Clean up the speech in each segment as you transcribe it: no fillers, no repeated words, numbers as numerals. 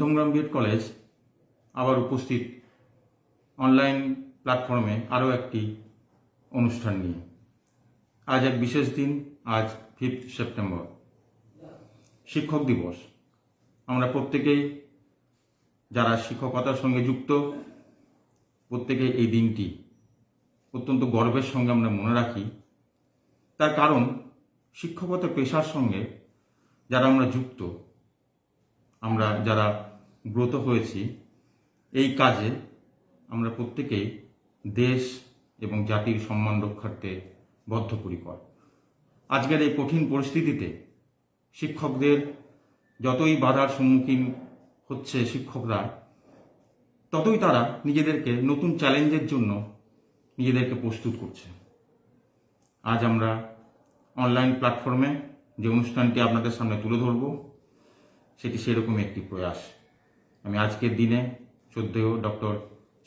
Madhyamgram B Ed college আবার উপস্থিত online প্ল্যাটফর্মে আরও একটি অনুষ্ঠান নিয়ে। আজ এক বিশেষ দিন, আজ 5 সেপ্টেম্বর, শিক্ষক দিবস। আমরা প্রত্যেকেই যারা শিক্ষকতার সঙ্গে যুক্ত, প্রত্যেকেই এই দিনটি অত্যন্ত গর্বের সঙ্গে আমরা মনে রাখি। তার কারণ, শিক্ষকতা পেশার সঙ্গে যারা আমরা যুক্ত, আমরা যারা ব্রত হয়েছি এই কাজে, আমরা প্রত্যেকেই দেশ এবং জাতির সম্মান রক্ষার্থে বদ্ধপরিকর। আজকের এই কঠিন পরিস্থিতিতে শিক্ষকদের যতই বাধার সম্মুখীন হচ্ছে শিক্ষকরা, ততই তারা নিজেদেরকে নতুন চ্যালেঞ্জের জন্য নিজেদেরকে প্রস্তুত করছে। আজ আমরা অনলাইন প্ল্যাটফর্মে যে অনুষ্ঠানটি আপনাদের সামনে তুলে ধরব, সেটি সেরকম একটি প্রয়াস। আমি আজকের দিনে শ্রদ্ধেয় ডক্টর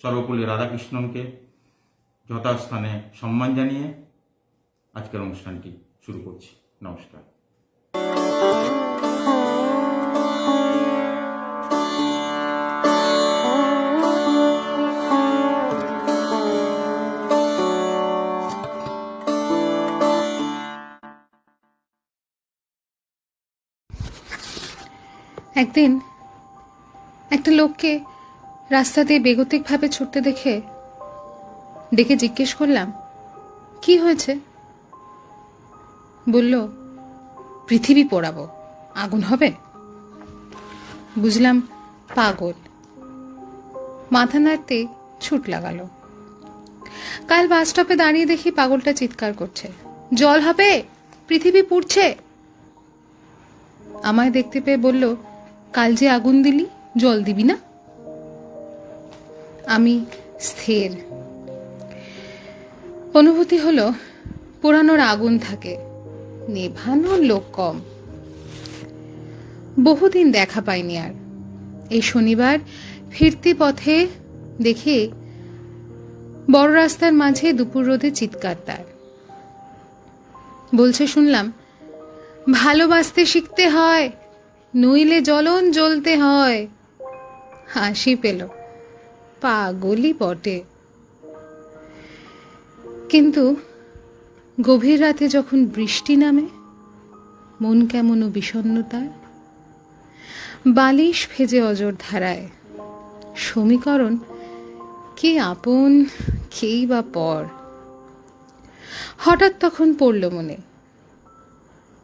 সর্বপল্লী রাধাকৃষ্ণনকে যথাস্থানে সম্মান জানিয়ে আজকের অনুষ্ঠানটি শুরু করছি। নমস্কার। একদিন একটা লোককে রাস্তা দিয়ে বেগতিকভাবে ছুটতে দেখে ডেকে জিজ্ঞেস করলাম, কি হয়েছে? বলল, পৃথিবী পোড়াবো, আগুন হবে। বুঝলাম পাগল। মাথা নাড়তে ছুট লাগালো। কাল বাস স্টপে দাঁড়িয়ে দেখি পাগলটা চিৎকার করছে, জল হবে, পৃথিবী পুড়ছে। আমায় দেখতে পেয়ে বলল, কাল যে আগুন দিলি, জল দিবি না? আমি স্থির। অনুভূতি হলো পোড়ানোর আগুন থাকে, নেভানোর লোক কম। বহুদিন দেখা পাইনি আর। এই শনিবার ফিরতি পথে দেখি বড় রাস্তার মাঝে দুপুর রোদে চিৎকার তার। বলছে শুনলাম, ভালোবাসতে শিখতে হয়, নইলে জ্বলন জ্বলতে হয়। হাসি পেল, পাগলই বটে। কিন্তু গভীর রাতে যখন বৃষ্টি নামে, মন কেমন বিষণ্ণতার, বালিশ ভেজে অজর ধারায়, সমীকরণ কে আপন কেই বা পর। হঠাৎ তখন পড়ল মনে,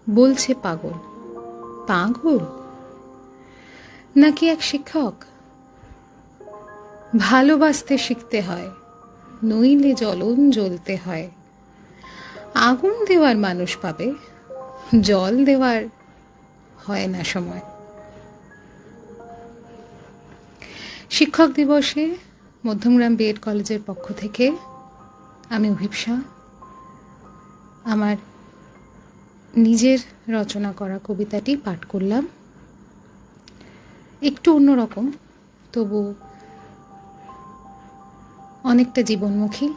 বলছে পাগল। পাগল নাকি এক শিক্ষক? ভালোবাসতে শিখতে হয়, নইলে জ্বলন জ্বলতে হয়। আগুন দেওয়ার মানুষ পাবে, জল দেওয়ার হয় না সময়। শিক্ষক দিবসে মধ্যমগ্রাম বিএড কলেজের পক্ষ থেকে আমি অভিপ্সা আমার নিজের রচনা করা কবিতাটি পাঠ করলাম। একটু অন্যরকম, তবু অনেকটা জীবনমুখী।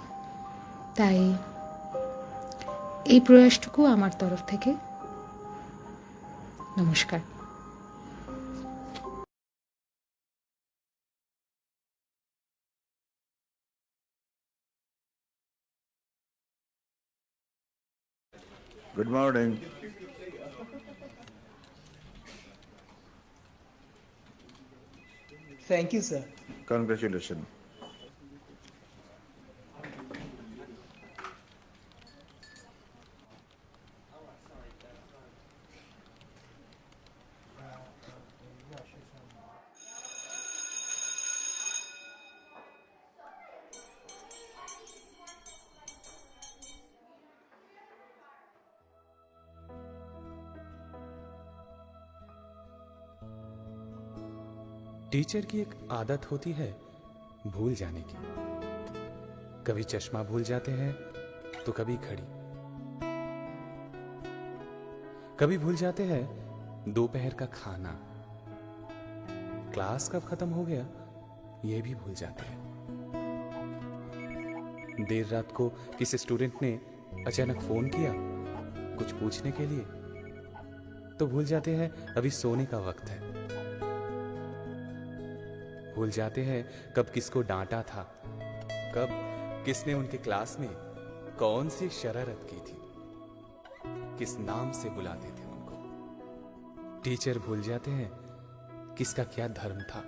তাই এই প্রয়াসটুকু আমার তরফ থেকে। নমস্কার। Good morning. Thank you, sir. Congratulations. Teacher की एक आदत होती है भूल जाने की। कभी चश्मा भूल जाते हैं तो कभी घड़ी, कभी भूल जाते हैं दोपहर का खाना, क्लास कब खत्म हो गया ये भी भूल जाते हैं। देर रात को किसी स्टूडेंट ने अचानक फोन किया कुछ पूछने के लिए तो भूल जाते हैं अभी सोने का वक्त है। भूल जाते हैं कब किसको डांटा था, कब किसने उनके क्लास में कौन सी शरारत की थी, किस नाम से बुलाते थे उनको। टीचर भूल जाते हैं किसका क्या धर्म था,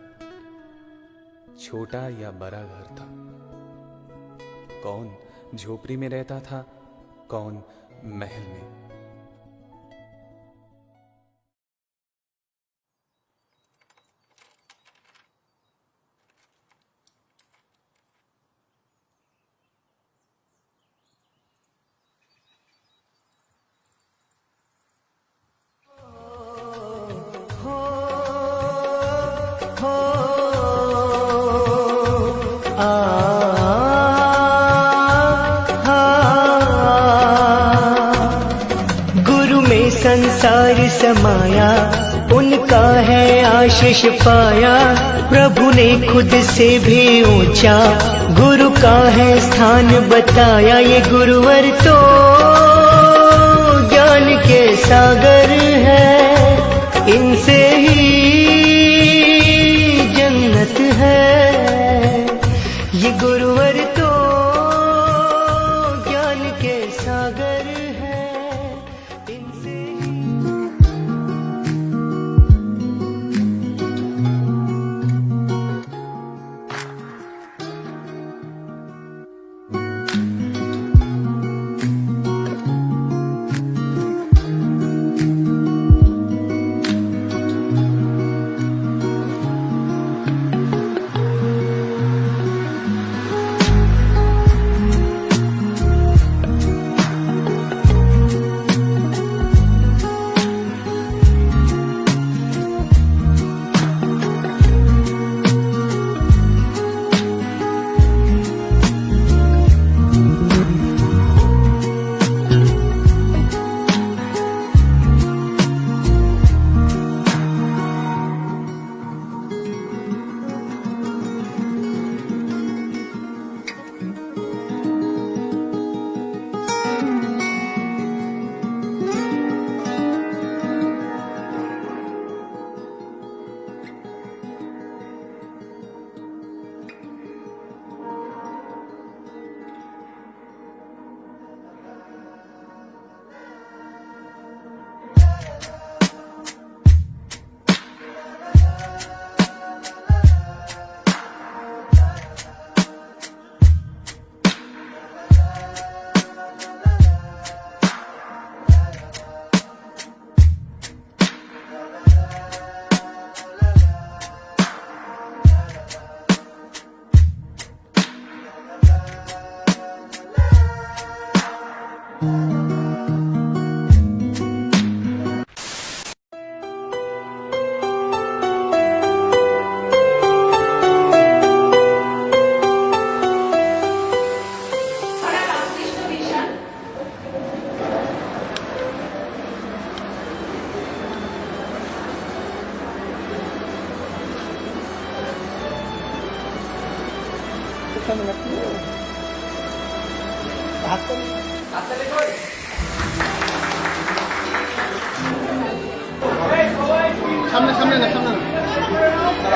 छोटा या बड़ा घर था, कौन झोपड़ी में रहता था, कौन महल में। गुरु में संसार समाया, उनका है आशीष पाया। प्रभु ने खुद से भी ऊंचा गुरु का है स्थान बताया। ये गुरुवर तो ज्ञान के सागर है, इनसे ही जन्नत है। ये गुरुवर तो ज्ञान के सागर है, इनसे ही।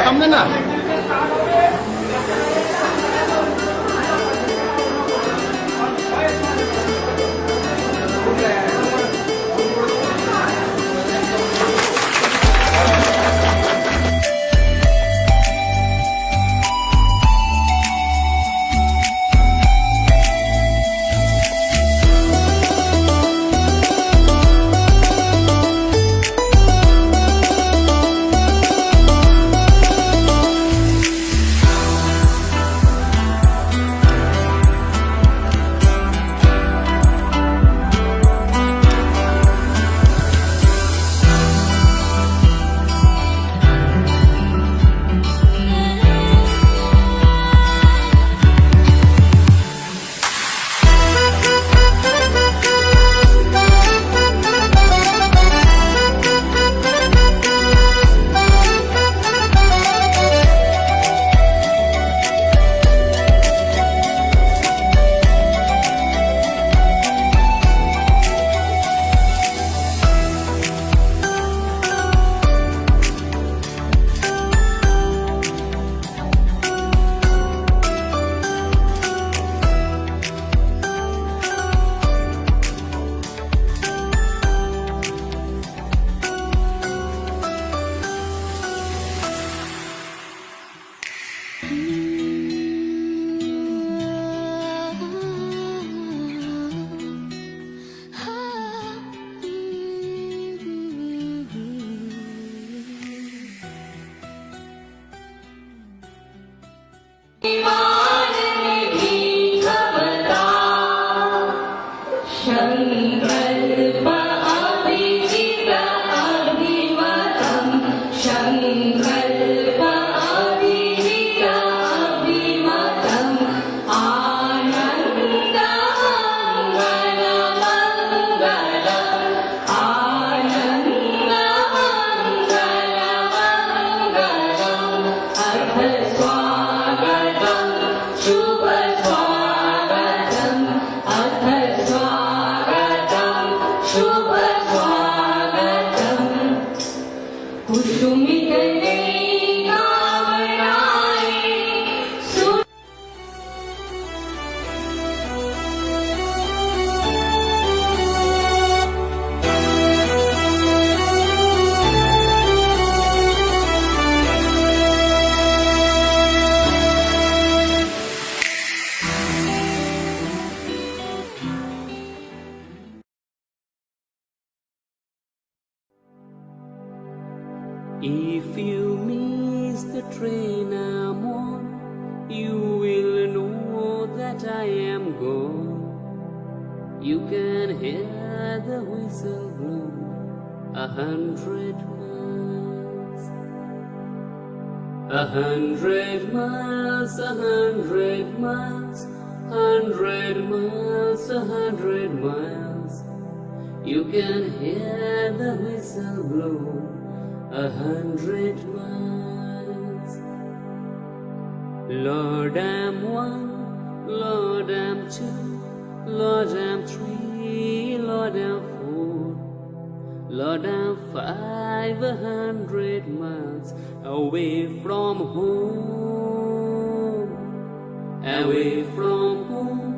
সামনে না I am gone, you can hear the whistle blow 100 miles. 100 miles, 100 miles, 100 miles, 100 miles. You can hear the whistle blow 100 miles. Lord, I'm one, Lord, I'm two, Lord, I'm three, Lord, I'm four, Lord, I'm 500 miles away from home. Away from home,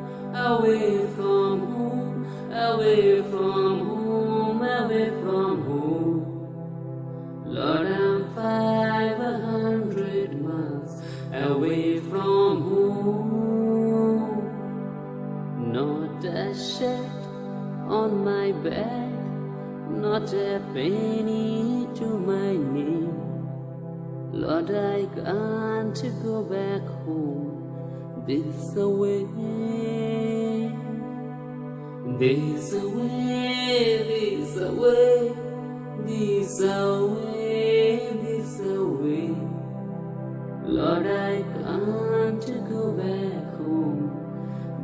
away from home, away from home, away from home. Lord, I'm 500 miles away from home. Not a shirt on my back, not a penny to my name. Lord, I can't go back home this away. This away, this away, this away, this away. Lord, I can't go back home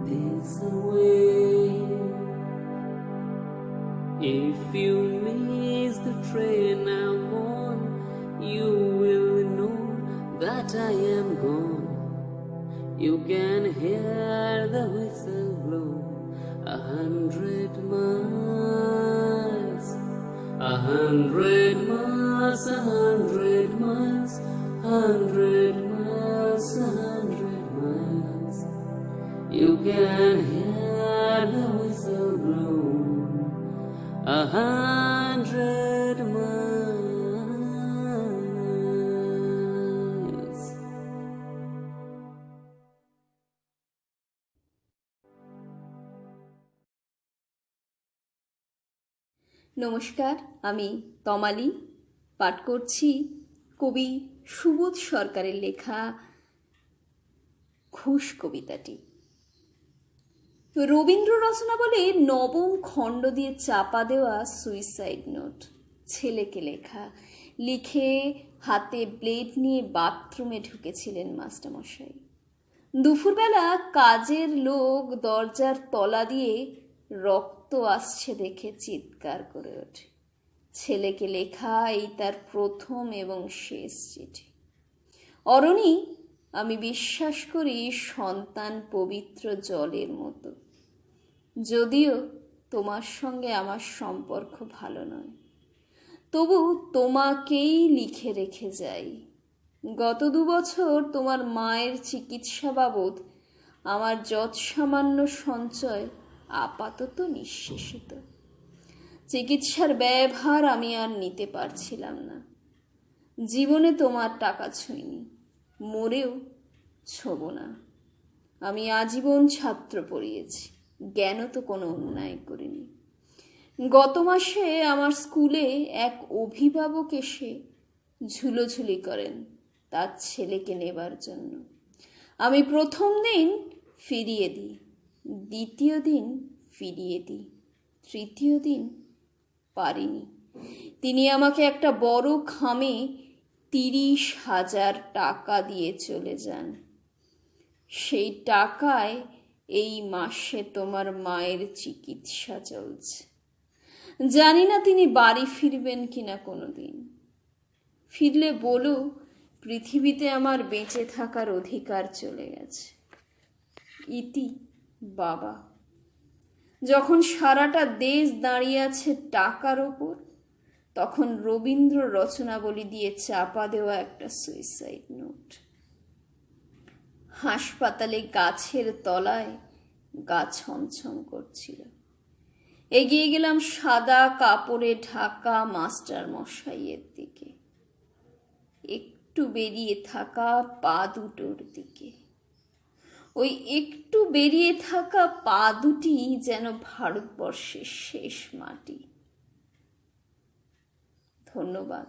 this away. If you miss the train I'm on, you will know that I am gone. You can hear the whistle blow 100 miles. 100 miles, 100 miles, 100 miles, 100 miles. You can hear the whistle blow 100 miles. নমস্কার, আমি তমালি পাঠ করছি কবি সুবোধ সরকারের লেখা ঘুষ কবিতাটি। রবীন্দ্র রচনা বলে নবম খণ্ড দিয়ে চাপা দেওয়া সুইসাইড নোট, ছেলেকে লেখা। লিখে হাতে ব্লেড নিয়ে বাথরুমে ঢুকেছিলেন মাস্টারমশাই। দুপুরবেলা কাজের লোক দরজার তলা দিয়ে রক্ত আসছে দেখে চিৎকার করে ওঠে। ছেলেকে লেখা এই তার প্রথম এবং শেষ চিঠি। অরণি, আমি বিশ্বাস করি সন্তান পবিত্র জলের মতো, যদিও তোমার সঙ্গে আমার সম্পর্ক ভালো নয়, তবু তোমাকেই লিখে রেখে যাই। গত 2 বছর তোমার মায়ের চিকিৎসা বাবদ আমার যৎসামান্য সঞ্চয় আপাতত নিঃশেষিত। চিকিৎসার ব্যয়ভার আমি আর নিতে পারছিলাম না। জীবনে তোমার টাকা ছুঁইনি, মরেও ছোব না। আমি আজীবন ছাত্র পড়িয়েছি, জ্ঞানও তো কোনো অন্যায় করিনি। গত মাসে আমার স্কুলে এক অভিভাবক এসে ঝুলোঝুলি করেন তার ছেলেকে নেবার জন্য। আমি প্রথম দিন ফিরিয়ে দিই, দ্বিতীয় দিন ফিরিয়ে দিই, তৃতীয় দিন পারিনি। তিনি আমাকে একটা বড় খামে 30,000 টাকা দিয়ে চলে যান। সেই টাকায় এই মাসে তোমার মায়ের চিকিৎসা চলছে। জানি না তিনি বাড়ি ফিরবেন কিনা কোনোদিন। ফিরলে বলো, পৃথিবীতে আমার বেঁচে থাকার অধিকার চলে গেছে। ইতি বাবা। যখন সারাটা দেশ দাঁড়িয়ে আছে টাকার ওপর, তখন রবীন্দ্র রচনাবলী দিয়ে চাপা দেওয়া একটা সুইসাইড নোট। হাসপাতালে গাছের তলায় গা ছমছম করছিল। এগিয়ে গেলাম সাদা কাপড়ে ঢাকা মাস্টার মশাইয়ের দিকে, একটু বেরিয়ে থাকা পা দুটোর দিকে। ওই একটু বেরিয়ে থাকা পা দুটি যেন ভারতবর্ষের শেষ মাটি। ধন্যবাদ।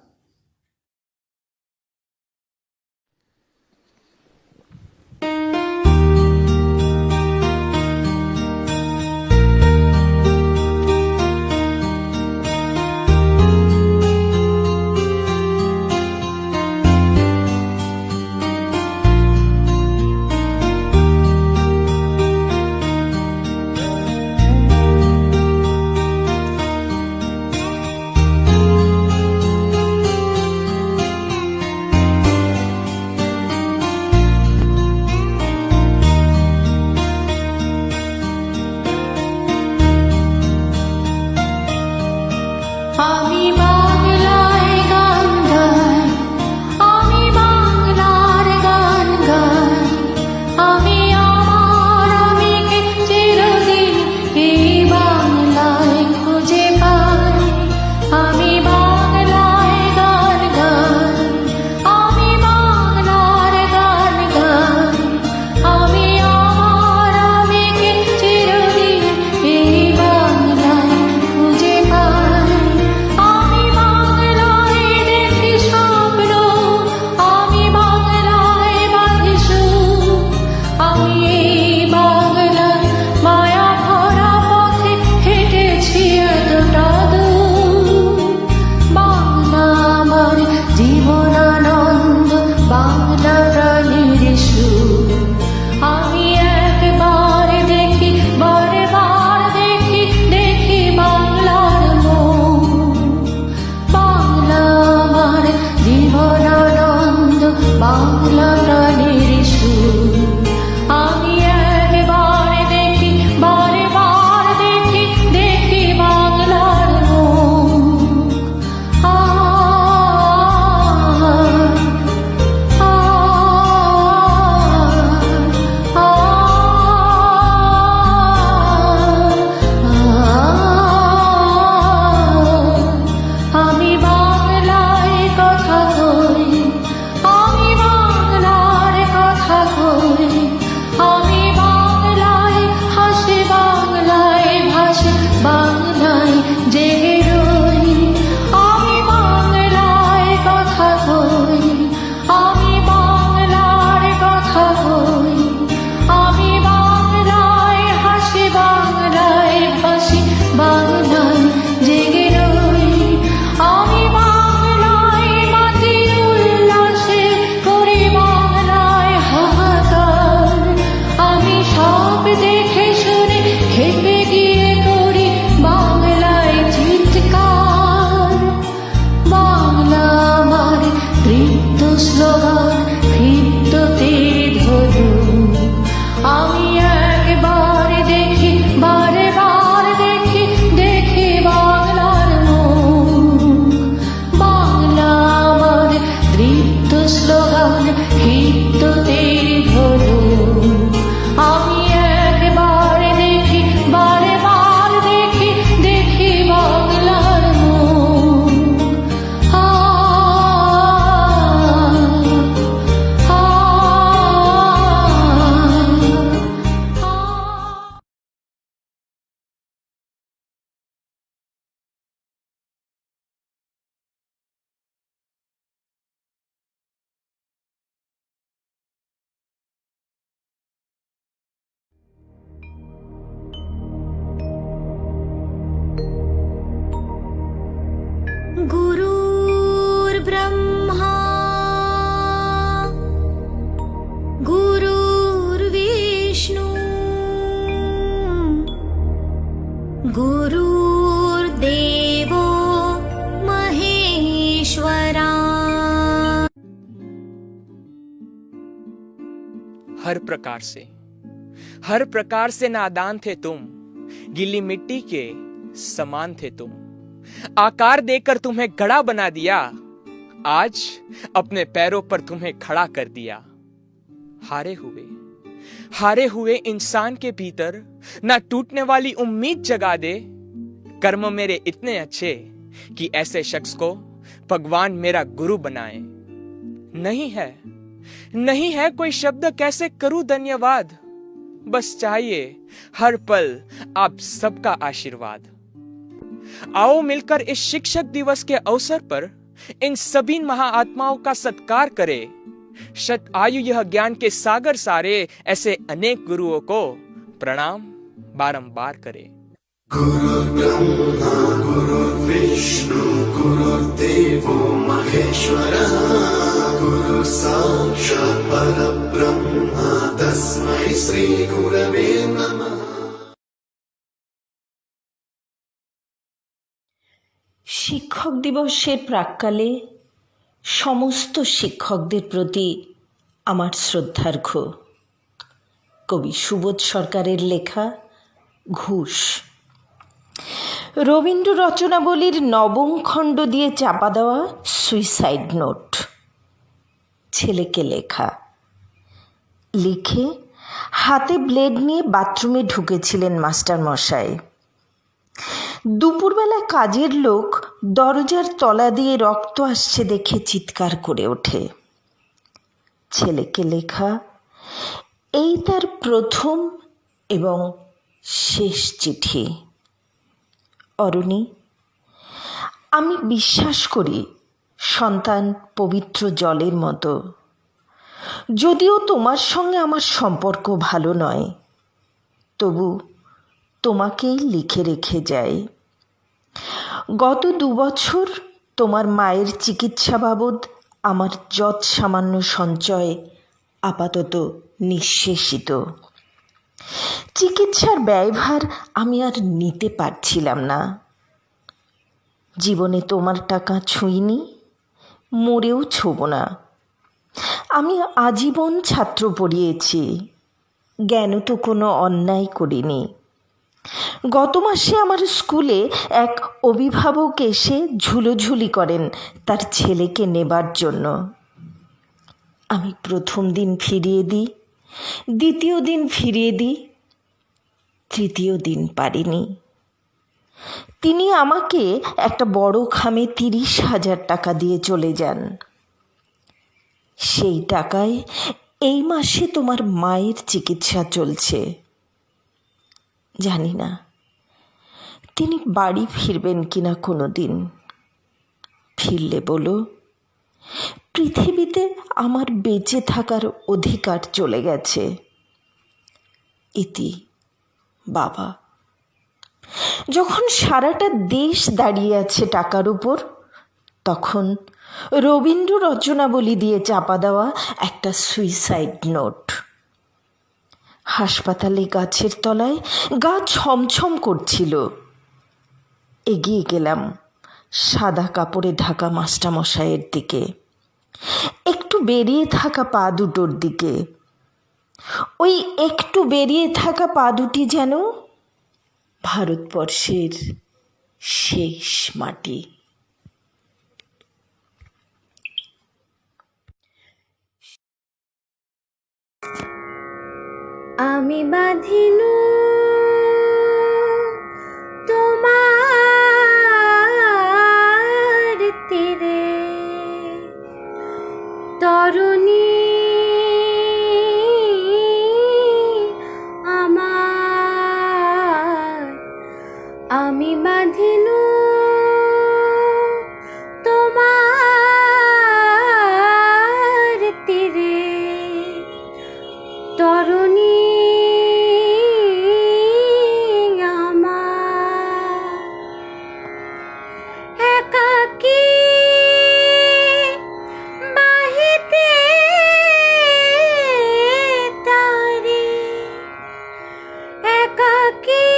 गुरुर्देवो महेश्वरा। हर प्रकार से नादान थे तुम, गीली मिट्टी के समान थे तुम। आकार देकर तुम्हें घड़ा बना दिया, आज अपने पैरों पर तुम्हें खड़ा कर दिया। हारे हुए इंसान के भीतर ना टूटने वाली उम्मीद जगा दे। कर्म मेरे इतने अच्छे कि ऐसे शख्स को भगवान मेरा गुरु बनाए। नहीं है कोई शब्द कैसे करूं धन्यवाद, बस चाहिए हर पल आप सबका आशीर्वाद। आओ मिलकर इस शिक्षक दिवस के अवसर पर इन सभी महाआत्माओं का सत्कार करें। शत आयु यह ज्ञान के सागर सारे, ऐसे अनेक गुरुओं को प्रणाम बारंबार करें। गुरु ब्रह्मा गुरु विष्णु गुरुर्देवो महेश्वरः, गुरु साक्षात् परब्रह्म तस्मै श्री गुरवे नमः। শিক্ষক দিবসের প্রাক্কালে সমস্ত শিক্ষকদের প্রতি আমার শ্রদ্ধার্ঘ্য। কবি সুবোধ সরকারের লেখা ঘুষ। রবীন্দ্র রচনাবলীর নবম খণ্ড দিয়ে চাপা দেওয়া সুইসাইড নোট। ছেলেকে লেখা। লিখে হাতে ব্লেড নিয়ে বাথরুমে ঢুকেছিলেন মাস্টার মশাই। দুপুরবেলা কাজের লোক দরজার তলা দিয়ে রক্ত আসছে দেখে চিৎকার করে ওঠে। ছেলেকে লেখা এই তার প্রথম এবং শেষ চিঠি। অরুণী, আমি বিশ্বাস করি সন্তান পবিত্র জলের মতো। যদিও তোমার সঙ্গে আমার সম্পর্ক ভালো নয়, তবু তোমাকেই লিখে রেখে যাই। গত 2 বছর তোমার মায়ের চিকিৎসা বাবদ আমার যৎ সামান্য সঞ্চয় আপাতত নিঃশেষিত। চিকিৎসার ব্যয়ভার আমি আর নিতে পারছিলাম না। জীবনে তোমার টাকা ছুঁইনি, মরেও ছোব না। আমি আজীবন ছাত্র পড়িয়েছি, জ্ঞান তো কোনো অন্যায় করিনি। গত মাসে আমার স্কুলে এক অভিভাবক এসে ঝুলোঝুলি করেন তার ছেলেকে নেবার জন্য। আমি প্রথম দিন ফিরিয়ে দিই, দ্বিতীয় দিন ফিরিয়ে দিই, তৃতীয় দিন পারিনি। তিনি আমাকে একটা বড় খামে 30,000 টাকা দিয়ে চলে যান। সেই টাকায় এই মাসে তোমার মায়ের চিকিৎসা চলছে। জানি না তিনি বাড়ি ফিরবেন কিনা কোনো দিন। ফিরলে বলো, পৃথিবীতে আমার বেঁচে থাকার অধিকার চলে গেছে। ইতি বাবা। যখন সারাটা দেশ দাঁড়িয়ে আছে টাকার উপর, তখন রবীন্দ্র রচনাবলী দিয়ে চাপা দেওয়া একটা সুইসাইড নোট। হাসপাতালে গাছের তলায় গা ছমছম করছিল। এগিয়ে গেলাম সাদা কাপড়ে ঢাকা মাস্টারমশাইয়ের দিকে, একটু বেরিয়ে থাকা পা দুটোর দিকে। ওই একটু বেরিয়ে থাকা পা দুটি যেন ভারতবর্ষের শেষ মাটি। আমি বাঁধিনু তোমার তীরে তরুণী আমার, আমি বাঁধিনু তোমার তীরে তরুণী আমার, একাকী বাহিতে তারে, একাকী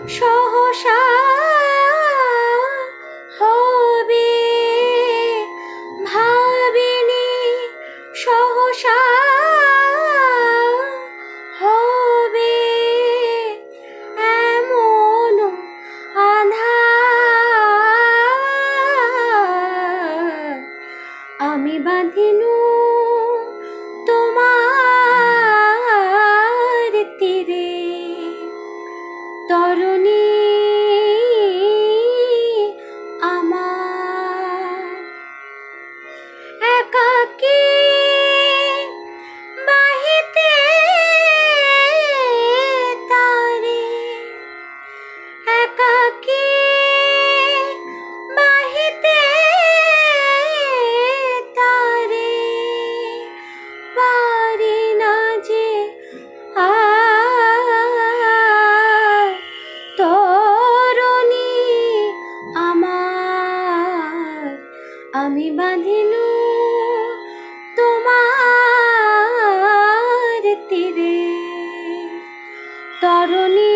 সহসা হবে ভাবিনি সহসা হবে এমন আঁধার আমি বাঁধিনু তোমার তীরে তরুণী আমার একাকী বাহিতে তারে একাকী বাহিতে তারে পারি না যে আর তরুণী আমার আমি বাঁধিনু তোমার তীরে তরুণী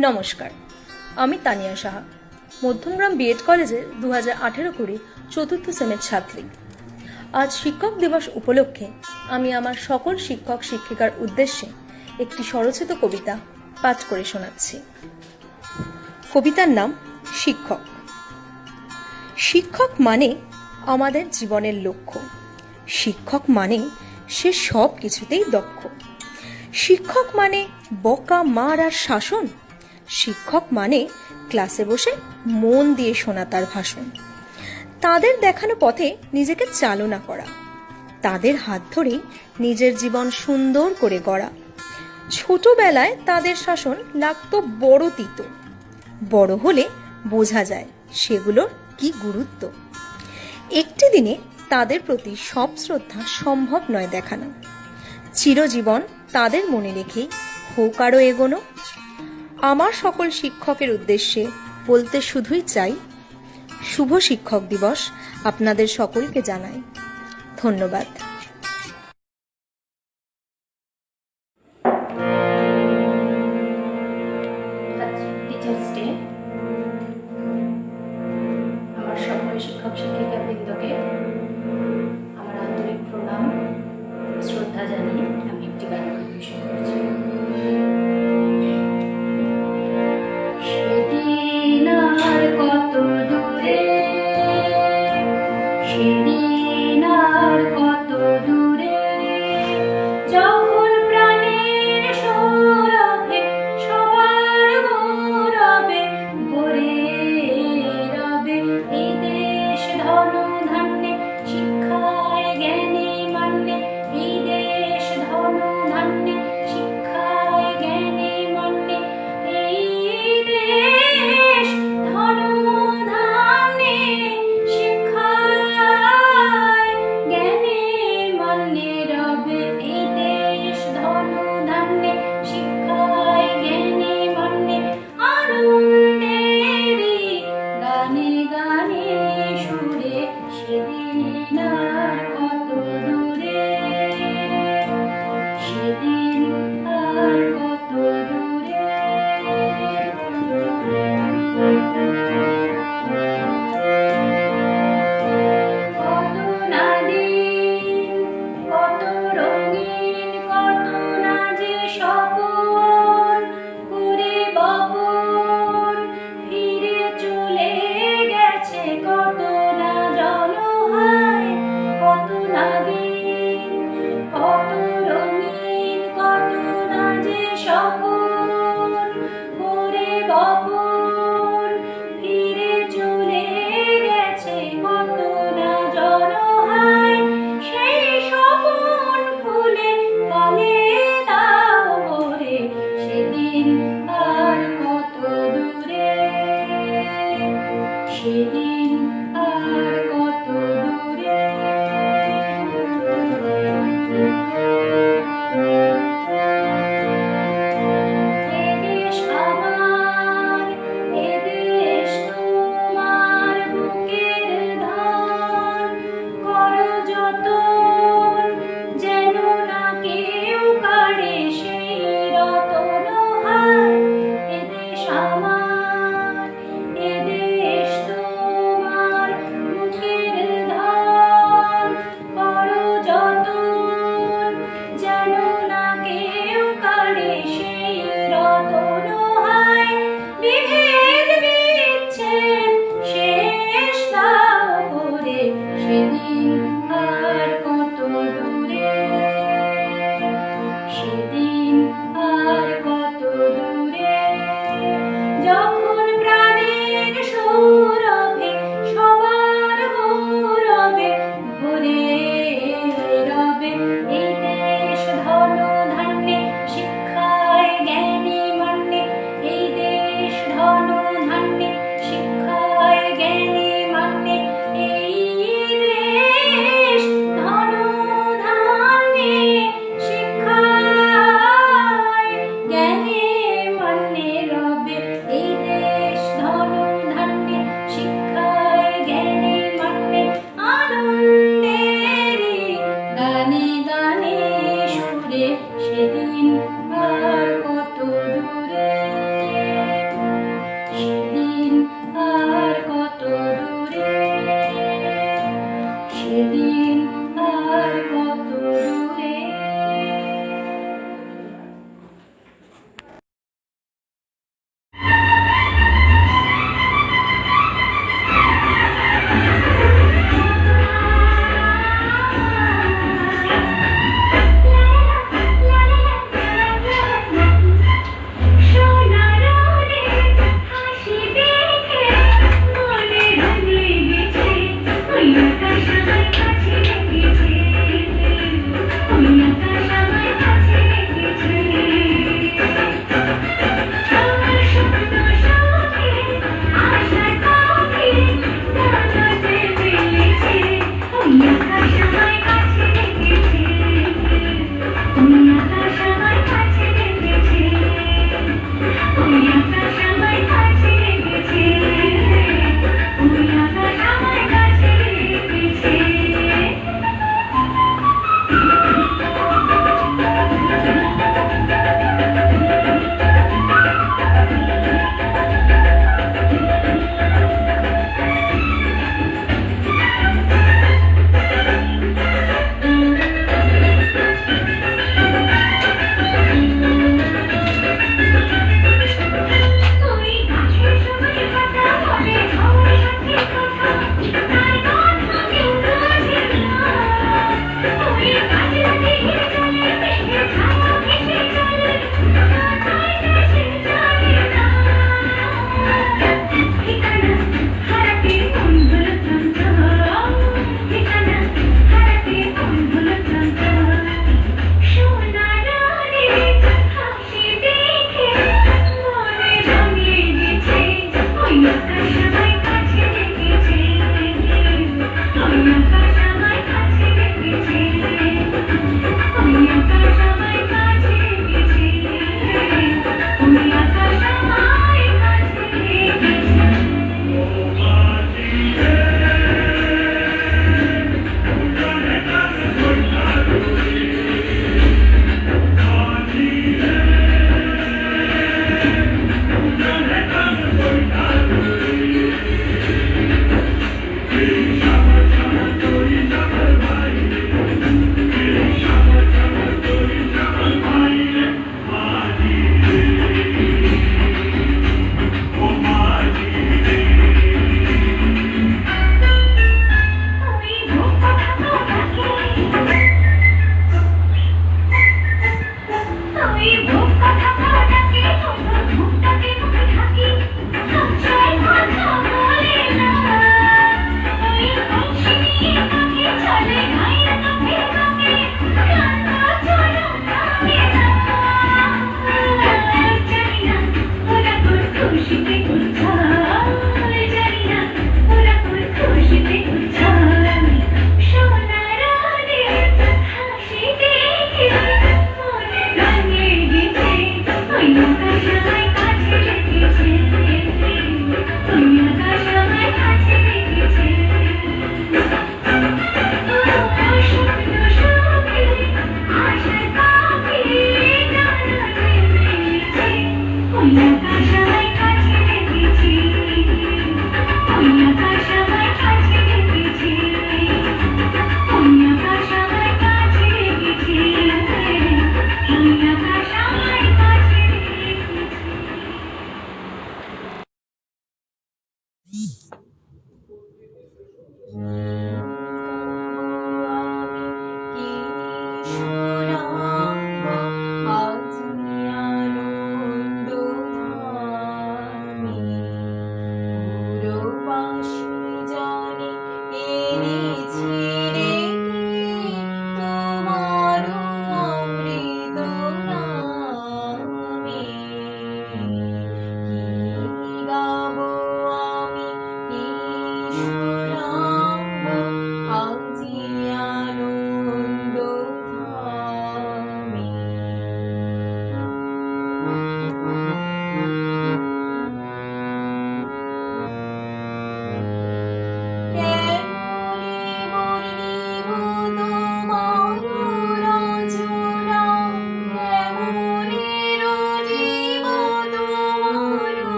নমস্কার, আমি তানিয়া সাহা। মধ্যমগ্রাম বিএড কলেজের 2018-20 চতুর্থ সেমের ছাত্রী। আজ শিক্ষক দিবস উপলক্ষে আমি আমার সকল শিক্ষক শিক্ষিকার উদ্দেশ্যে একটি স্বরচিত কবিতা পাঠ করে শোনাচ্ছি। কবিতার নাম শিক্ষক। শিক্ষক মানে আমাদের জীবনের লক্ষ্য। শিক্ষক মানে সে সব কিছুতেই দক্ষ। শিক্ষক মানে বকা মার আর শাসন। শিক্ষক মানে ক্লাসে বসে মন দিয়ে শোনা তার ভাষণ। তাদের দেখানো পথে নিজেকে চালনা করা, তাদের হাত ধরেই নিজের জীবন সুন্দর করে গড়া। ছোটবেলায় তাদের শাসন লাগতো বড় তিতো, বড় হলে বোঝা যায় সেগুলোর কি গুরুত্ব। একটি দিনে তাদের প্রতি সব শ্রদ্ধা সম্ভব নয় দেখানো। চিরজীবন তাদের মনে রেখেই হোক আরও এগোনো। আমার সকল শিক্ষকের উদ্দেশ্যে বলতে শুধুই চাই, শুভ শিক্ষক দিবস আপনাদের সকলকে জানাই। ধন্যবাদ। Teachers day. আমার সকল শিক্ষক শিক্ষিকা বৃন্দকে আমার আন্তরিক প্রণাম, শ্রদ্ধা জানিয়ে আমি একটি গান পরিবেশন করছি। সেদিন আর কত দূরে, সেদিন আর কত দূরে, যখন প্রাণের সৌরভে সবার গৌরবে ভরে রবে এই দেশ ধন ধান্যে, শিক্ষায় জ্ঞানে মান্যে। এই দেশ ধন ধান্যে, শিক্ষায় জ্ঞানে মান্যে। এই দেশ ধন ধান্যে, শিক্ষায় জ্ঞানে মান্যে।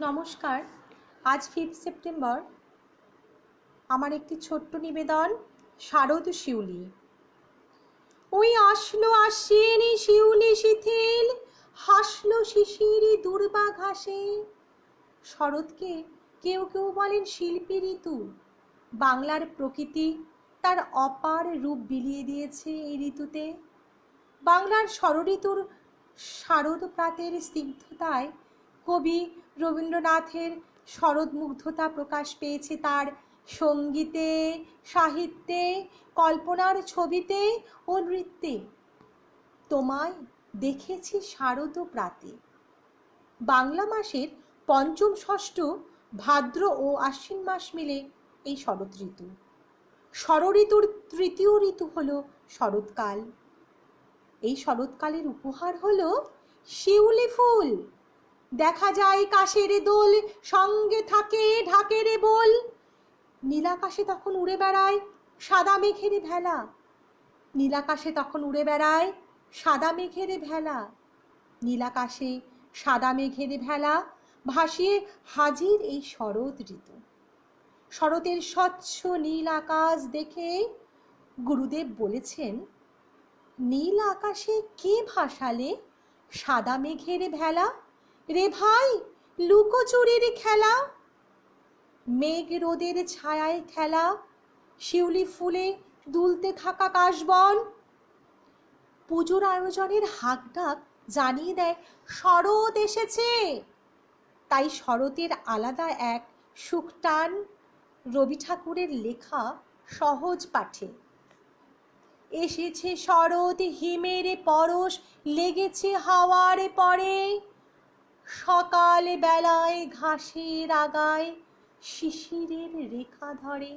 নমস্কার। আজ 5 সেপ্টেম্বর। আমার একটি ছোট্ট নিবেদন, শারদ শিউলি। ওই আসলো আশ্বিনী শিউলি শিথিল, হাসলো শিশিরি দুর্বা ঘাসে। শরৎকে কেউ কেউ বলেন শিল্পী ঋতু। বাংলার প্রকৃতি তার অপার রূপ বিলিয়ে দিয়েছে এই ঋতুতে। বাংলার ষড়ঋতুর শারদ প্রাতের স্নিগ্ধতায় কবি রবীন্দ্রনাথের শরৎ মুগ্ধতা প্রকাশ পেয়েছে তার সঙ্গীতে, সাহিত্যে, কল্পনার ছবিতে ও নৃত্যে। তোমায় দেখেছি শারদ প্রাতে। বাংলা মাসের পঞ্চম, ষষ্ঠ, ভাদ্র ও আশ্বিন মাস মিলে এই শরৎ ঋতু। ষড়ঋতুর তৃতীয় ঋতু হলো শরৎকাল। এই শরৎকালের উপহার হলো শিউলি ফুল। দেখা যায় কাশের দোল, সঙ্গে থাকে ঢাকের বোল। নীলাকাশে তখন উড়ে বেড়ায় সাদা মেঘের ভেলা। নীলাকাশে তখন উড়ে বেড়ায় সাদা মেঘের ভেলা। নীলাকাশে সাদা মেঘের ভেলা ভাসিয়ে হাজির এই শরৎ ঋতু। শরতের স্বচ্ছ নীল আকাশ দেখে গুরুদেব বলেছেন, নীল আকাশে কে ভাসালে সাদা মেঘের ভেলা? রে ভাই, লুকোচুরির খেলা। মেঘ রোদের ছায়ায় খেলা, শিউলি ফুলে দুলতে থাকা কাশবন। পুজোর আয়োজনের হাকডাক জানিয়ে দেয় শরৎ এসেছে। তাই শরতের আলাদা এক সুখটান রবি ঠাকুরের লেখা সহজ পাঠে। এসেছে শরৎ হিমের পরশ লেগেছে হাওয়ার পরে। সকাল বেলায় ঘাসের আগায় শিশিরের রেখা ধরে।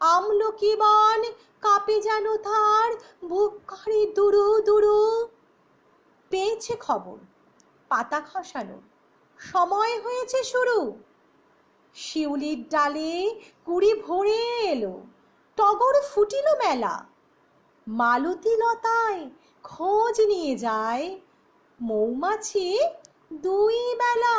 আমলকি বন কাঁপে যেন তার বুক করে দুরু দুরু। পেয়েছে খবর পাতা খসানোর সময় হয়েছে শুরু। শিউলির ডালে কুড়ি ভরে এলো, টগর ফুটিল মেলা। মালতী লতায় খোঁজ নিয়ে যায় মৌমাছি দুই বেলা।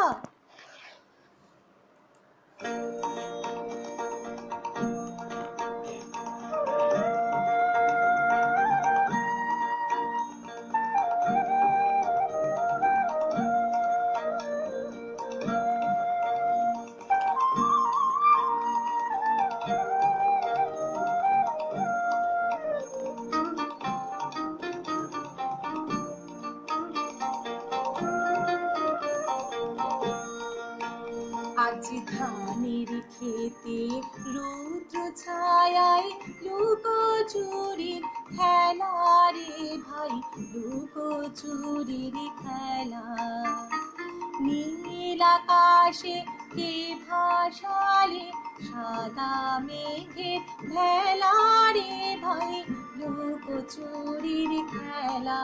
আজ ধানের খেতে রৌদ্র ছায়ায় লুকোচুরির খেলা রে ভাই, লুকোচুরির খেলা। নীল আকাশে কে ভাসালে সাদা মেঘের ভেলা রে ভাই, লুকোচুরির খেলা।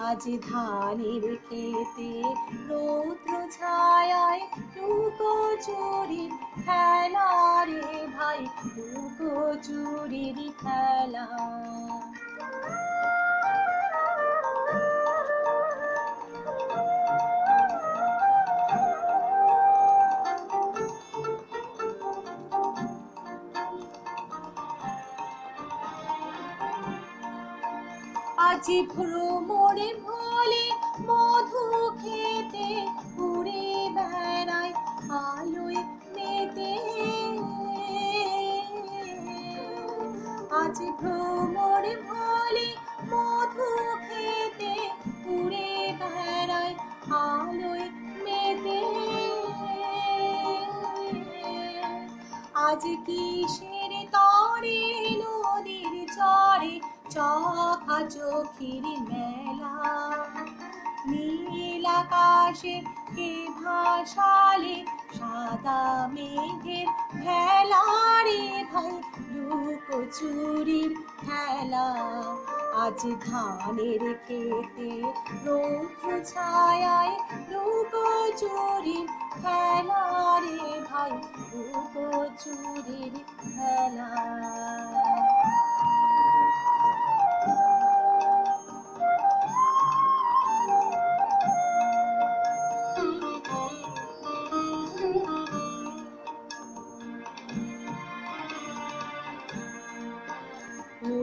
আজ ধানের খেতে রৌদ্র ছায়ায় লুকোচুরির খেলা রে ভাই, লুকোচুরির খেলা। আজ ভ্রমরে ভোলে মধু খেতে উড়ে বেড়ায় আলোয় মেতে। আজ ভ্রমরে ভোলে মধু খেতে উড়ে বেড়ায় আলোয় মেতে। আজ কিসের তরে নদীর চরে চখা চোখের মেলা। নীল আকাশে কে ভাসালে সাদা মেঘের ভেলা রে ভাই, লুকোচুরির খেলা। আজ ধানের খেতে রৌদ্র ছায়ায় লুকোচুরির খেলা রে ভাই, লুকোচুরির খেলা।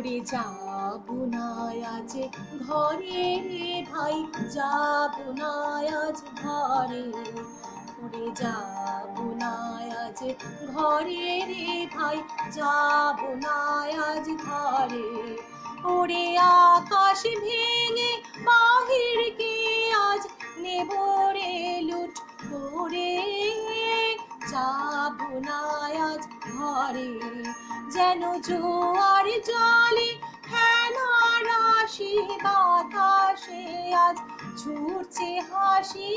ওরে যাবো না আজ ঘরে রে ভাই, যাবো না আজ ঘরে, ওরে যাবো না আজ ঘরে রে ভাই, যাবো না আজ ঘরে। ওরে আকাশ ভেঙে বাহিরকে আজ নেব রে লুট করে, যাবো না আজ ঘরে। যেন জোয়ার জলে ফেনা রাশি, বাতাসে আজ ছুটছে হাসি,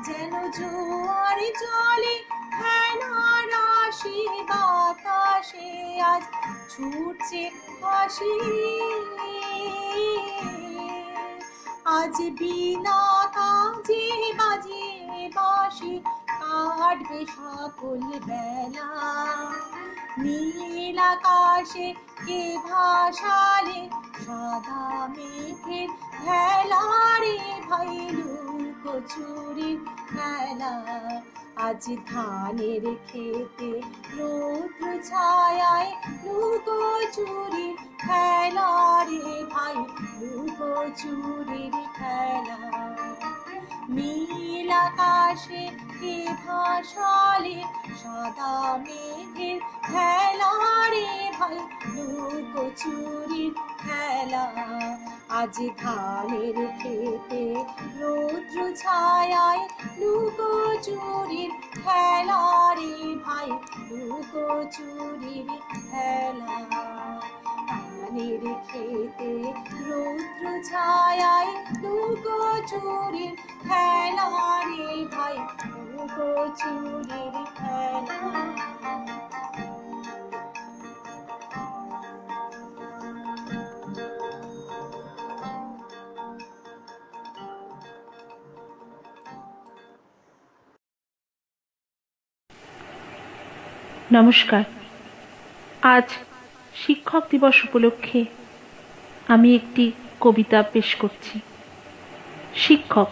যেন জোয়ার জলে ফেনা রাশি, বাতাসে আজ ছুটছে হাসি। আজ বিনা কাজে বাজিয়ে বাঁশি, কাটবে সকল বেলা। নীল আকাশে কে ভাসালে সাদা মেঘের ভেলা রে ভাই, লুকোচুরির খেলা। আজ ধানের খেতে রৌদ্র ছায়ায় লুকোচুরির খেলা রে ভাই, লুকোচুরির খেলা। নীল আকাশে কে ভাসালে সাদা মেঘের ভেলা রে ভাই, লুকোচুরির খেলা। আজ ধানের খেতে রৌদ্র ছায়ায় লুকোচুরির খেলা রে ভাই, লুকোচুরির খেলা। ধানের খেতে রৌদ্র ছায়ায় লুকোচুরির খেলা রে ভাই, লুকোচুরির খেলা। নমস্কার। আজ শিক্ষক দিবস উপলক্ষে আমি একটি কবিতা পেশ করছি। শিক্ষক,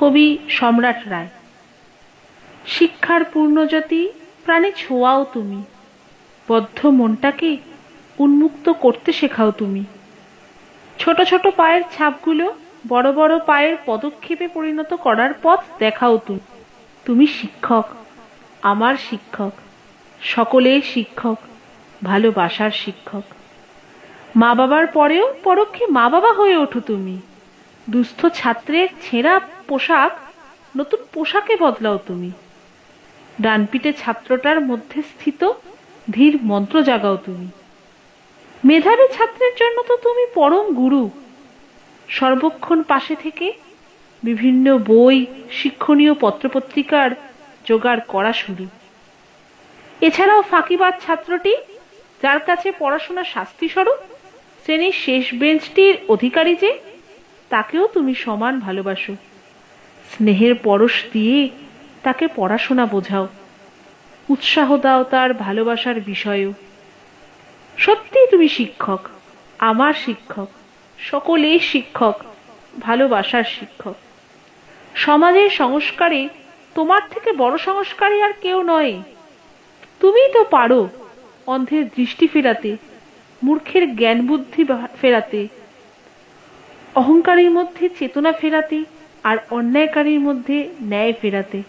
কবি সম্রাট রায়। শিক্ষার পূর্ণজ্যোতি প্রাণে ছোঁয়াও তুমি, বদ্ধ মনটাকে উন্মুক্ত করতে শেখাও তুমি। ছোট ছোট পায়ের ছাপগুলো বড় বড় পায়ের পদক্ষেপে পরিণত করার পথ দেখাও তুমি। তুমি শিক্ষক, আমার শিক্ষক, সকলের শিক্ষক, ভালোবাসার শিক্ষক। মা বাবার পরেও পরোক্ষে মা বাবা হয়ে ওঠো তুমি। দুস্থ ছাত্রের ছেঁড়া পোশাক নতুন পোশাকে বদলাও তুমি। ডানপিটে ছাত্রটার মধ্যে স্থিত ধীর মন্ত্র জাগাও তুমি। মেধাবী ছাত্রের জন্য তো তুমি পরম গুরু। সর্বক্ষণ পাশে থেকে বিভিন্ন বই, শিক্ষণীয় পত্রপত্রিকার জোগাড় করা শুরু। এছাড়াও ফাঁকিবাজ ছাত্রটি, যার কাছে পড়াশোনা শাস্তিস্বরূপ, শ্রেণীর শেষ বেঞ্চটির অধিকারী যে, তাকেও তুমি সমান ভালোবাসো। স্নেহের পরশ দিয়ে তাকে পড়াশোনা বোঝাও, উৎসাহ দাও তার ভালোবাসার বিষয়েও। সত্যি তুমি শিক্ষক, আমার শিক্ষক, সকলের শিক্ষক, ভালোবাসার শিক্ষক। সমাজের সংস্কারে তোমার থেকে বড় সংস্কারী আর কেউ নয়। তুমিই তো পারো অন্ধের দৃষ্টি ফেরাতে, মূর্খের জ্ঞান বুদ্ধি ফেরাতে, অহংকারীর মধ্যে চেতনা ফেরাতে, আর অন্যায়কারীর মধ্যে ন্যায় ফেরাতে।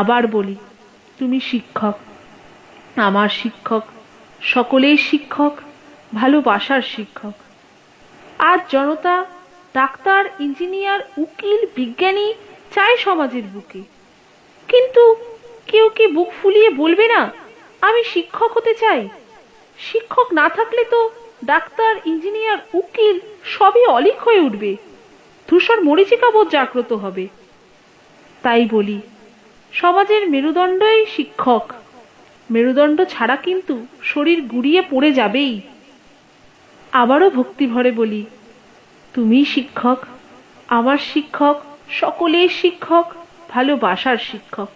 আবার বলি, তুমি শিক্ষক, আমার শিক্ষক, সকলের শিক্ষক, ভালোবাসার শিক্ষক। আজ জনতা ডাক্তার, ইঞ্জিনিয়ার, উকিল, বিজ্ঞানী চায় সমাজের বুকে, কিন্তু কেউ কি বুক ফুলিয়ে বলবে না আমি শিক্ষক হতে চাই? শিক্ষক না থাকলে তো ডাক্তার, ইঞ্জিনিয়ার, উকিল সবই অলীক হয়ে উঠবে, ধূসর মরীচিকা বোধ জাগ্রত হবে। তাই বলি, সমাজের মেরুদণ্ডই শিক্ষক। মেরুদণ্ড ছাড়া কিন্তু শরীর গুড়িয়ে পড়ে যাবেই। আবারও ভক্তি ভরে বলি, তুমি শিক্ষক, আমার শিক্ষক, সকলের শিক্ষক, ভালোবাসার শিক্ষক।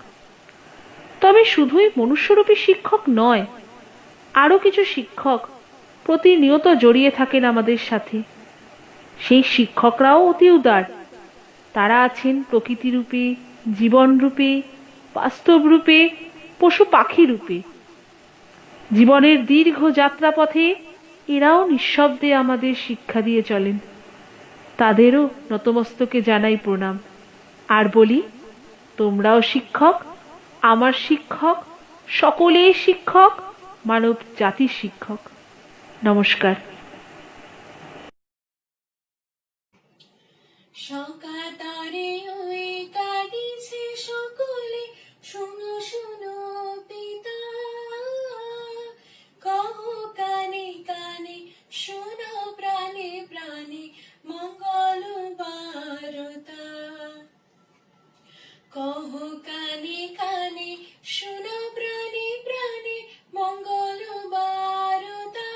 তবে শুধুই মনুষ্যরূপী শিক্ষক নয়, আরও কিছু শিক্ষক প্রতিনিয়ত জড়িয়ে থাকেন আমাদের সাথে। সেই শিক্ষকরাও অতি উদার। তারা আছেন প্রকৃতি রূপে, জীবন রূপে, বাস্তব রূপে, পশু পাখি রূপে। জীবনের দীর্ঘ যাত্রাপথে এরাও নিঃশব্দে আমাদের শিক্ষা দিয়ে চলেন। তাদেরও নতমস্তকে জানাই প্রণাম আর বলি, তোমরাও শিক্ষক, আমার শিক্ষক, সকলেই শিক্ষক, মানব জাতির শিক্ষক। নমস্কার। সকাতারে ওই কাঁদিছে সকলে, শোনো শোনো পিতা, কহ কানে কানে, শোনো প্রাণে প্রাণে, মঙ্গল বারতা। কহ কানে কানে, শোনো প্রাণে প্রাণে, মঙ্গল বারতা।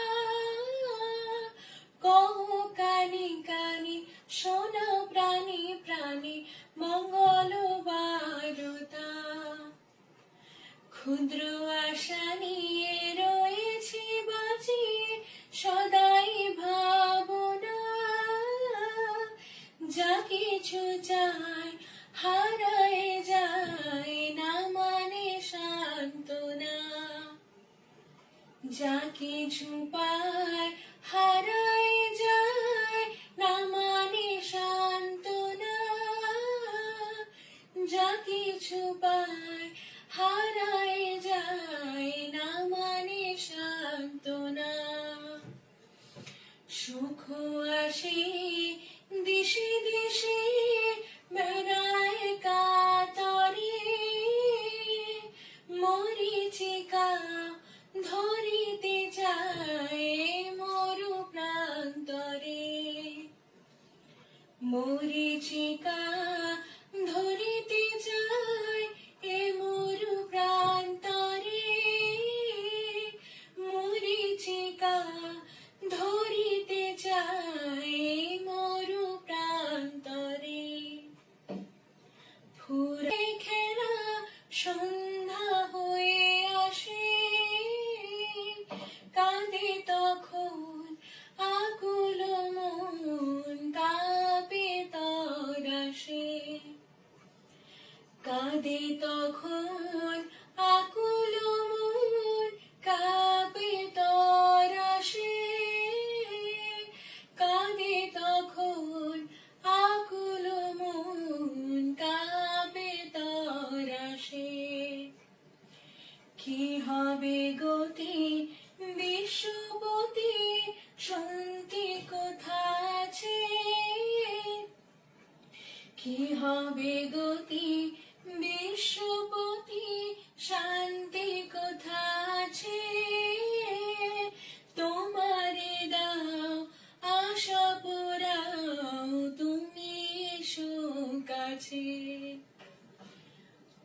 কহ কানে কানে, শোনো প্রাণে প্রাণে, মঙ্গল বারতা। ক্ষুদ্র আশা নিয়ে রয়েছি বাঁচিয়ে, সদাই ভাবনা, যা কিছু চাই হারায় যায় না মানে সান্ত্বনা। যা কিছু পায় হারায় যায় না মানে সান্ত্বনা। যা কিছু পায় হারায় যায় না মানে সান্ত্বনা। সুখ আসে দিশে দিশে, বেড়ায় কাতরে, মরিচিকা ধরিতে চায় মরু প্রান্তরে। মরিচিকা ধরিতে চায় এ মরু প্রান্তরে। মরিচিকা ধরিতে চায় মরু প্রান্তরে। ফুরে খেলা সন্ধ্যা হয়ে আসে, কাঁদে তখন আকুল মন, কাঁপে তরাসে। কাঁদে তখন আকুল মন, কাঁপে তরাসে। কাঁদে তখন আকুল মন, কাঁপে তরাসে। কি হবে গতি বিশ্বপতি, শান্তি কোথা আছে? কি হবে গতি বিশ্বপতি, শান্তি কোথা আছে? তোমারে দাও আশা পোড়াও, তুমি এসো কাছে।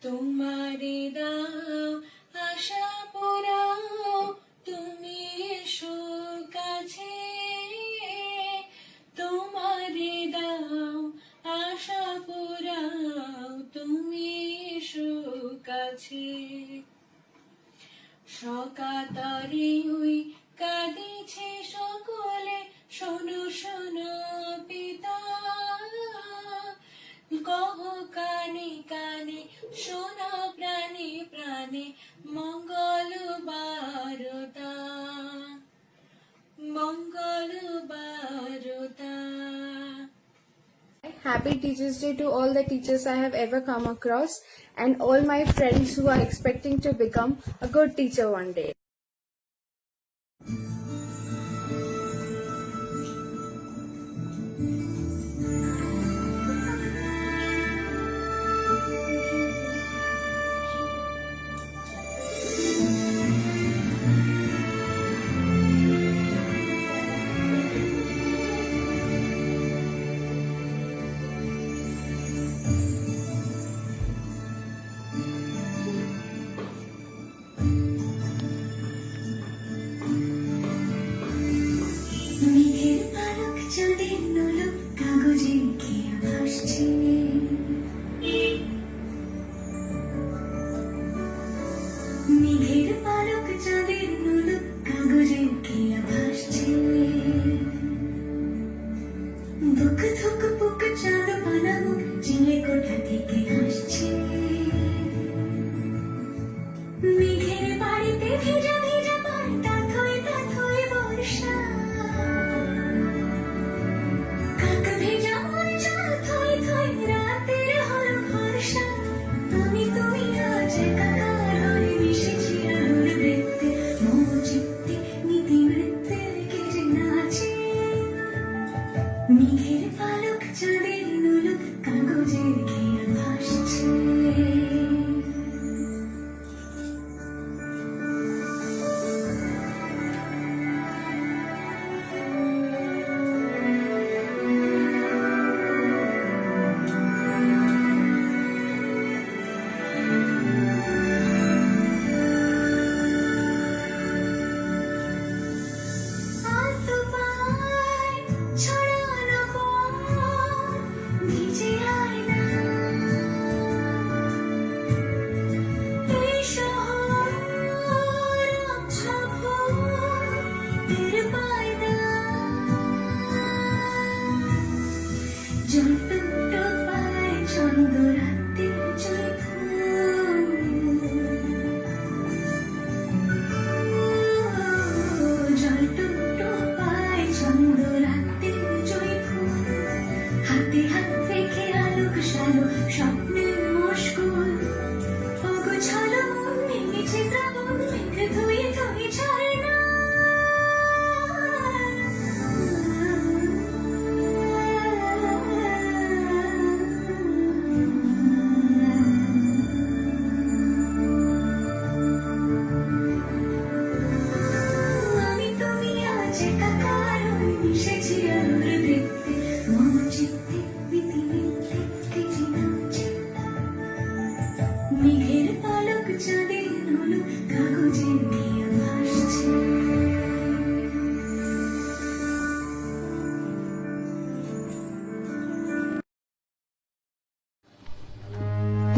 তোমারে দাও আশা পোড়াও, তুমি এসো কাছে। তোমারে দাও আশা পোড়াও, তুমি এসো কাছে। সকাতারে ওই কাঁদিছে সকলে, শোনো শোনো পিতা, কহ কানে কানে, শোনো প্রাণে প্রাণে, মঙ্গল বারতা। মঙ্গল বারতা। Happy Teachers Day to all the teachers I have ever come across and all my friends who are expecting to become a good teacher one day.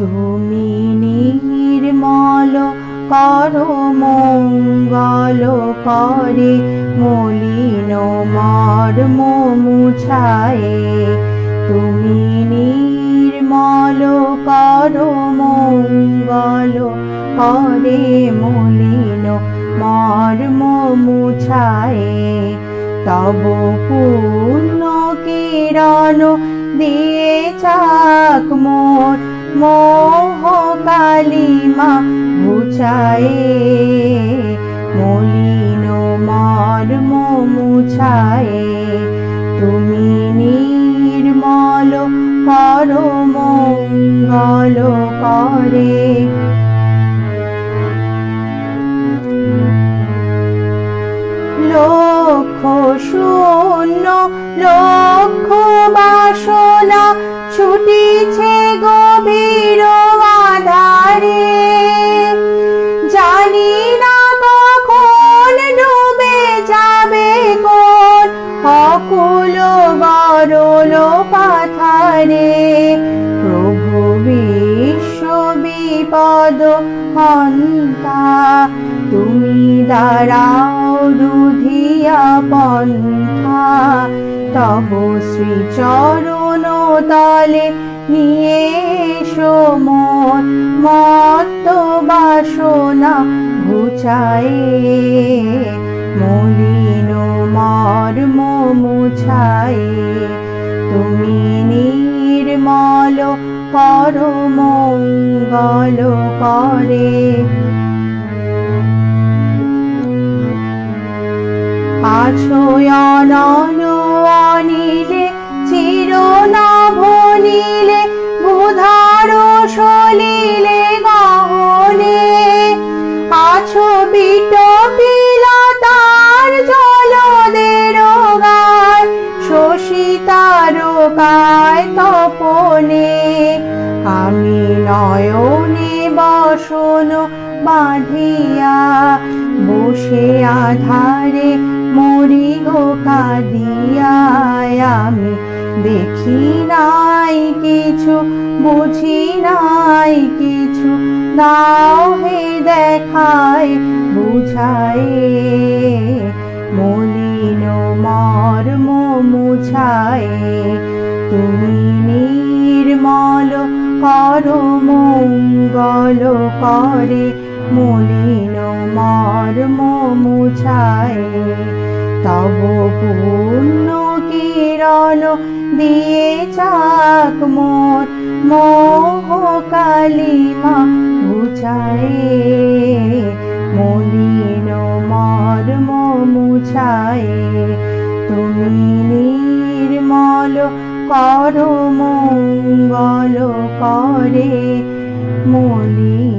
তুমি নির্মল করো মঙ্গল করে মলিন মর্ম মুছায়ে তুমি নির্মল করো মঙ্গল করে মলিন মর্ম মুছায়ে তব পূর্ণ কিরণ দিয়ে চাক মোর মোহ কালিমা ঘুচায়ে মলিন মর্ম মুছায়ে তুমি নির্মল করো মঙ্গল করে লক্ষ শূন্য লক্ষ বাসনা ছুটিছে গভীর আধারে জানি না কখন ডুবে যাবে কোন অকুল গরল পাথারে প্রভু বিশ্ব বিপদ হন্তা তুমি দাঁড়াও রুধিয়া পন্থা তব শ্রীচরণ তলে নিয়ে এসো মন মত্ত বাসনা ঘুচায়ে মলিন মর্ম মুছায়ে তুমি নির্মল করো মঙ্গল করে আছো অনল অনিলে চিরনভ নীলে বুধার সলিলে গহনে আছো বিট পিলতার জলদের গায় শশী তারকায় তপনে আমি নয়নে বসন বাঁধিয়া বসে আধারে মরি গো কাঁদিয়া আমি দেখি নাই কিছু বুঝি নাই কিছু দাও হে দেখায় বুঝায়ে মলিন মর্ম মুছায়ে তুমি নির্মল করো মঙ্গল করে মলিন মর্ম মুছায়ে তব পূর্ণ কিরণ দিয়ে চাক মোর মোহ কালিমা যায় মলিন মর্ম মুছায়ে তুমি নির্মল করো মঙ্গল করে মলিন